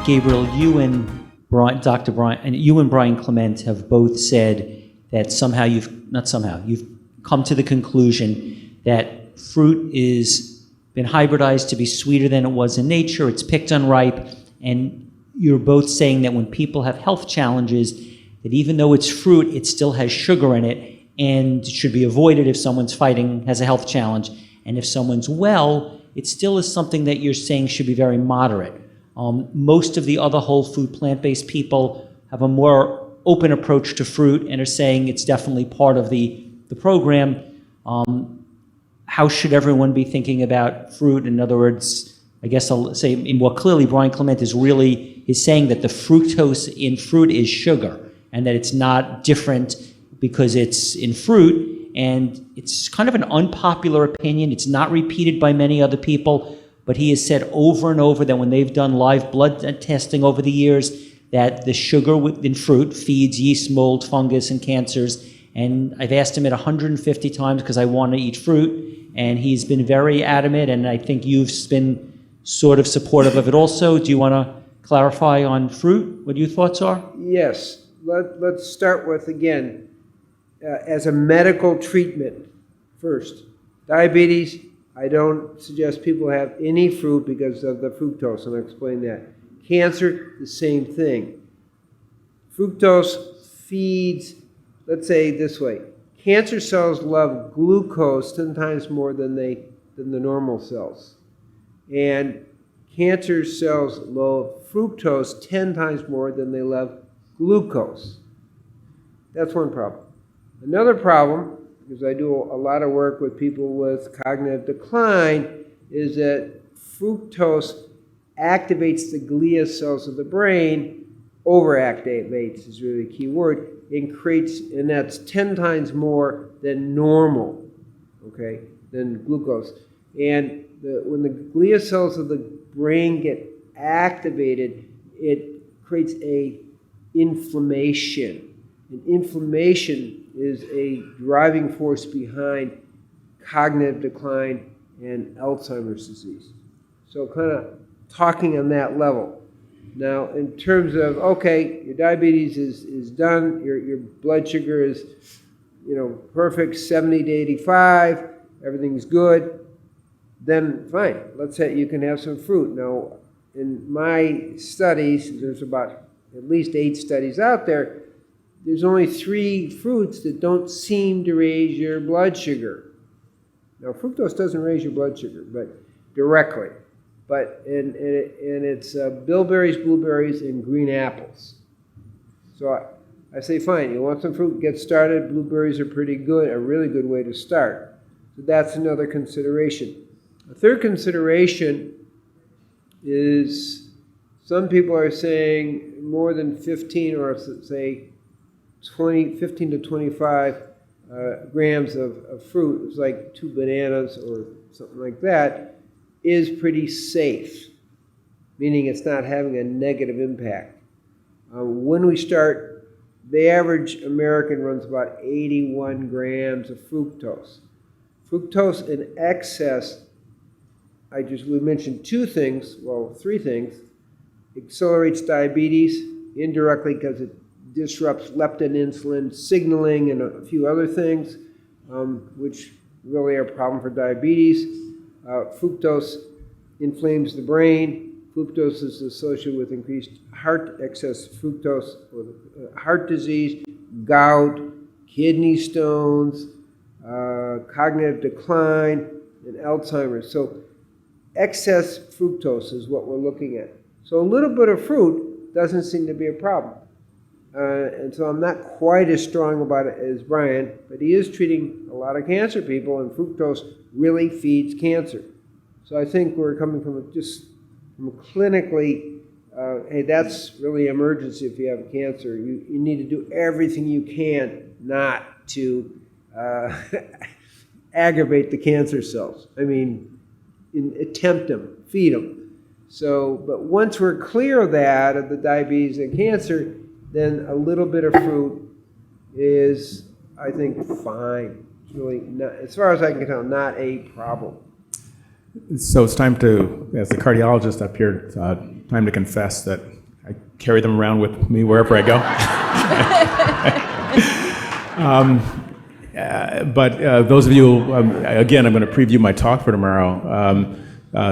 Gabriel, Dr. Brian, and you and Brian Clement have both said that you've come to the conclusion that fruit is been hybridized to be sweeter than it was in nature. It's picked unripe, and you're both saying that when people have health challenges, that even though it's fruit, it still has sugar in it, and should be avoided if someone's has a health challenge. And if someone's well, it still is something that you're saying should be very moderate. Most of the other whole food plant-based people have a more open approach to fruit and are saying it's definitely part of the program. How should everyone be thinking about fruit? In other words, I guess I'll say more clearly, Brian Clement is saying that the fructose in fruit is sugar and that it's not different because it's in fruit, and it's kind of an unpopular opinion. It's not repeated by many other people, but he has said over and over that when they've done live blood testing over the years, that the sugar in fruit feeds yeast, mold, fungus, and cancers. And I've asked him it 150 times because I want to eat fruit, and he's been very adamant, and I think you've been sort of supportive of it also. Do you want to clarify on fruit, what your thoughts are? Yes. Let's start with, again, as a medical treatment first. Diabetes, I don't suggest people have any fruit because of the fructose, and I'll explain that. Cancer, the same thing. Fructose feeds, let's say it this way, cancer cells love glucose 10 times more than the normal cells. And cancer cells love fructose 10 times more than they love glucose. That's one problem. Another problem, because I do a lot of work with people with cognitive decline, is that fructose activates the glia cells of the brain, overactivates is really a key word, and that's 10 times more than normal, okay, than glucose. And when the glia cells of the brain get activated, it creates a inflammation. And inflammation is a driving force behind cognitive decline and Alzheimer's disease. So kind of talking on that level. Now, in terms of, okay, your diabetes is done, your blood sugar is, perfect, 70 to 85, everything's good, then fine, let's say you can have some fruit. Now, in my studies, there's about at least 8 studies out there, there's only 3 fruits that don't seem to raise your blood sugar. Now, fructose doesn't raise your blood sugar, but directly. And it's bilberries, blueberries, and green apples. So I say, fine, you want some fruit, get started. Blueberries are pretty good, a really good way to start. So that's another consideration. A third consideration is some people are saying more than 15 or say 15 to 25 grams of fruit, it's like 2 bananas or something like that, is pretty safe, meaning it's not having a negative impact. When we start, the average American runs about 81 grams of fructose. Fructose in excess, we mentioned 3 things. Accelerates diabetes indirectly because it disrupts leptin, insulin signaling, and a few other things, which really are a problem for diabetes. Fructose inflames the brain. Fructose is associated with increased excess fructose with heart disease, gout, kidney stones, cognitive decline, and Alzheimer's. So excess fructose is what we're looking at. So a little bit of fruit doesn't seem to be a problem. And so I'm not quite as strong about it as Brian, but he is treating a lot of cancer people, and fructose really feeds cancer. So I think we're coming from clinically, hey, that's really emergency if you have cancer. You need to do everything you can not to aggravate the cancer cells. I mean, attempt them, feed them. So, but once we're clear of that, of the diabetes and cancer, then a little bit of fruit is, I think, fine. It's really not, as far as I can tell, not a problem. So it's time to, as the cardiologist up here, time to confess that I carry them around with me wherever I go. But those of you, again, I'm going to preview my talk for tomorrow.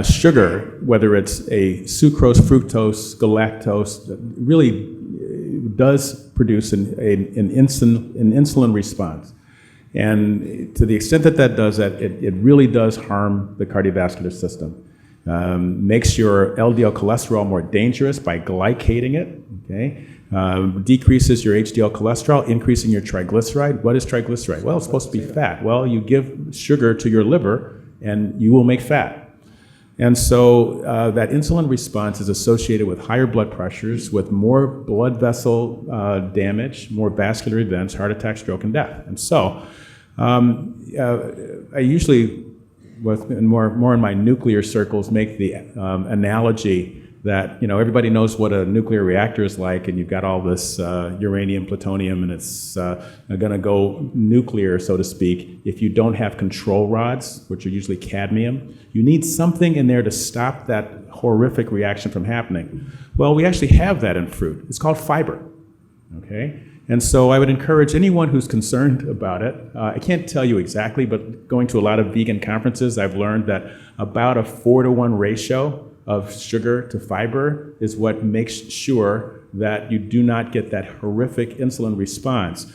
Sugar, whether it's a sucrose, fructose, galactose, really does produce an insulin response. And to the extent that that does that, it really does harm the cardiovascular system. Makes your LDL cholesterol more dangerous by glycating it, okay? Decreases your HDL cholesterol, increasing your triglyceride. What is triglyceride? Well, it's supposed to be fat. Well, you give sugar to your liver and you will make fat. And so that insulin response is associated with higher blood pressures, with more blood vessel damage, more vascular events, heart attack, stroke, and death. And so I usually, more in my nuclear circles, make the analogy that, everybody knows what a nuclear reactor is like, and you've got all this uranium, plutonium, and it's going to go nuclear, so to speak, if you don't have control rods, which are usually cadmium. You need something in there to stop that horrific reaction from happening. Well, we actually have that in fruit. It's called fiber, okay? And so I would encourage anyone who's concerned about it, I can't tell you exactly, but going to a lot of vegan conferences, I've learned that about a 4-to-1 ratio of sugar to fiber is what makes sure that you do not get that horrific insulin response.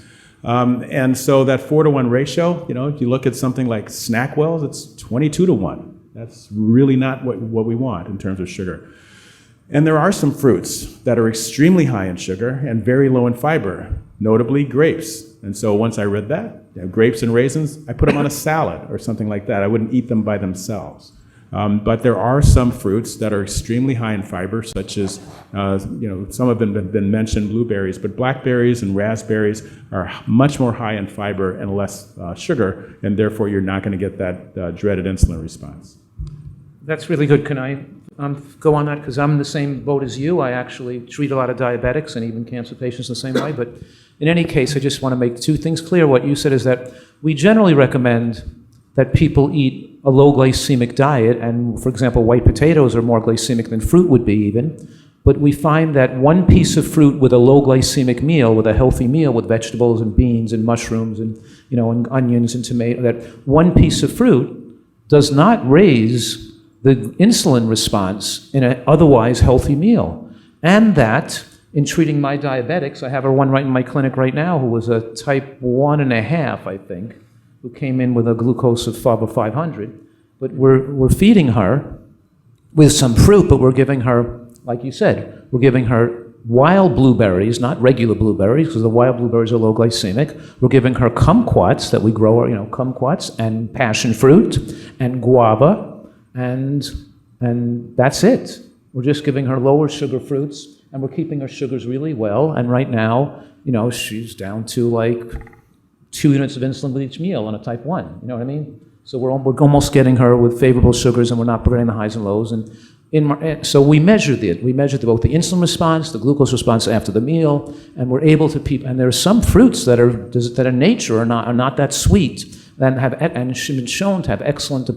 And so that 4-to-1 ratio, if you look at something like Snackwell's, it's 22-to-1. That's really not what we want in terms of sugar. And there are some fruits that are extremely high in sugar and very low in fiber, notably grapes. And so once I read that, grapes and raisins, I put them on a salad or something like that. I wouldn't eat them by themselves. But there are some fruits that are extremely high in fiber, such as, some have been mentioned, blueberries, but blackberries and raspberries are much more high in fiber and less sugar, and therefore you're not going to get that dreaded insulin response. That's really good. Can I go on that? Because I'm in the same boat as you. I actually treat a lot of diabetics and even cancer patients the same way. But in any case, I just want to make two things clear. What you said is that we generally recommend that people eat a low glycemic diet, and for example, white potatoes are more glycemic than fruit would be even. But we find that one piece of fruit with a low glycemic meal, with a healthy meal with vegetables and beans and mushrooms and and onions and tomato, that one piece of fruit does not raise the insulin response in an otherwise healthy meal. And that in treating my diabetics, I have one right in my clinic right now who was a type 1.5, I think, who came in with a glucose of over 500. But we're feeding her with some fruit, but we're giving her, like you said, we're giving her wild blueberries, not regular blueberries, because the wild blueberries are low glycemic. We're giving her kumquats that we grow, kumquats and passion fruit and guava, and that's it. We're just giving her lower sugar fruits, and we're keeping her sugars really well. And right now, she's down to like 2 units of insulin with each meal on a type 1. You know what I mean? So we're almost getting her with favorable sugars, and we're not preventing the highs and lows. And so we measured it. We measured both the insulin response, the glucose response after the meal, and we're able to and there are some fruits that in nature are not that sweet, and have been shown to have excellent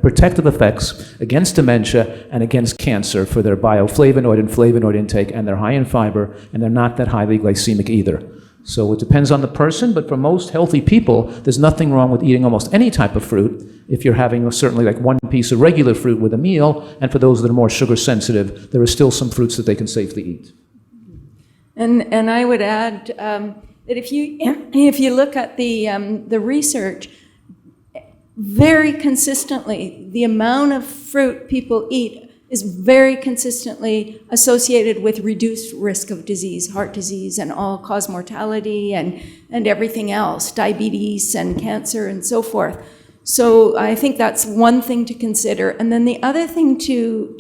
protective effects against dementia and against cancer for their bioflavonoid and flavonoid intake, and they're high in fiber, and they're not that highly glycemic either. So it depends on the person, but for most healthy people, there's nothing wrong with eating almost any type of fruit if you're having certainly like one piece of regular fruit with a meal, and for those that are more sugar sensitive, there are still some fruits that they can safely eat. And I would add that if you look at the research, very consistently, the amount of fruit people eat is very consistently associated with reduced risk of disease, heart disease, and all-cause mortality, and everything else, diabetes and cancer and so forth. So I think that's one thing to consider. And then the other thing to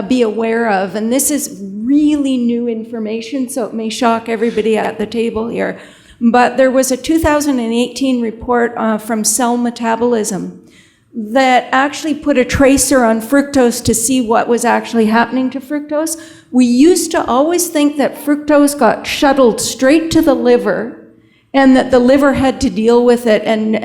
be aware of, and this is really new information, so it may shock everybody at the table here, but there was a 2018 report from Cell Metabolism that actually put a tracer on fructose to see what was actually happening to fructose. We used to always think that fructose got shuttled straight to the liver, and that the liver had to deal with it, and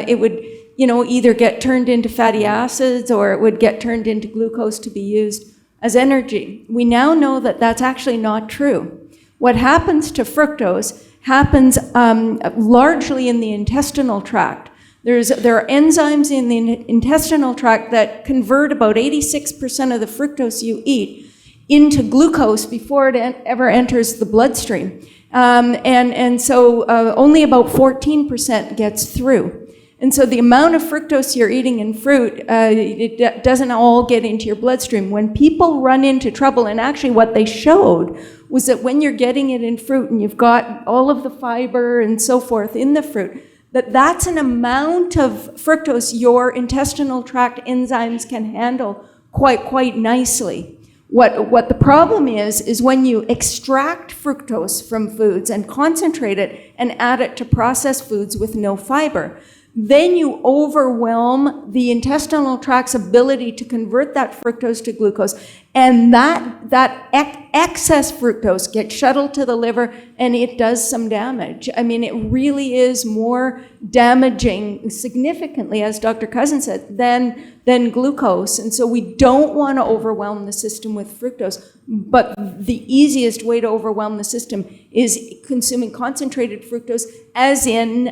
it would either get turned into fatty acids or it would get turned into glucose to be used. as energy. We now know that that's actually not true. What happens to fructose happens largely in the intestinal tract. There are enzymes in the intestinal tract that convert about 86% of the fructose you eat into glucose before it ever enters the bloodstream. And so only about 14% gets through. And so the amount of fructose you're eating in fruit, it doesn't all get into your bloodstream. When people run into trouble, and actually what they showed was that when you're getting it in fruit and you've got all of the fiber and so forth in the fruit, that's an amount of fructose your intestinal tract enzymes can handle quite nicely. What the problem is when you extract fructose from foods and concentrate it and add it to processed foods with no fiber, then you overwhelm the intestinal tract's ability to convert that fructose to glucose, and that excess fructose gets shuttled to the liver, and it does some damage. I mean, it really is more damaging, significantly, as Dr. Cousens said, than glucose. And so we don't want to overwhelm the system with fructose, but the easiest way to overwhelm the system is consuming concentrated fructose, as in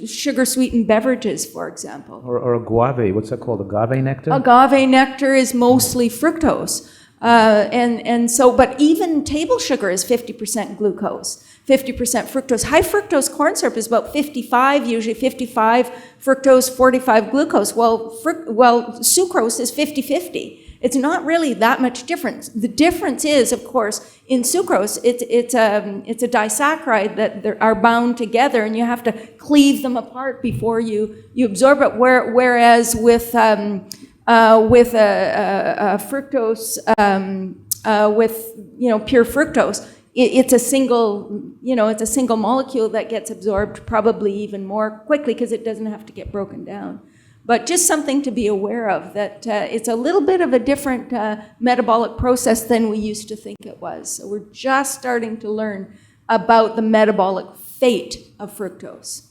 sugar-sweetened beverages, for example. Or agave, what's that called, agave nectar? Agave nectar is mostly fructose. And so, but even table sugar is 50% glucose, 50% fructose. High fructose corn syrup is about 55, usually 55 fructose, 45 glucose. Well, sucrose is 50-50. It's not really that much difference. The difference is, of course, in sucrose, it's a disaccharide that are bound together, and you have to cleave them apart before you absorb it. Whereas with fructose, with pure fructose, it's a single molecule that gets absorbed probably even more quickly because it doesn't have to get broken down. But just something to be aware of, that it's a little bit of a different metabolic process than we used to think it was. So we're just starting to learn about the metabolic fate of fructose.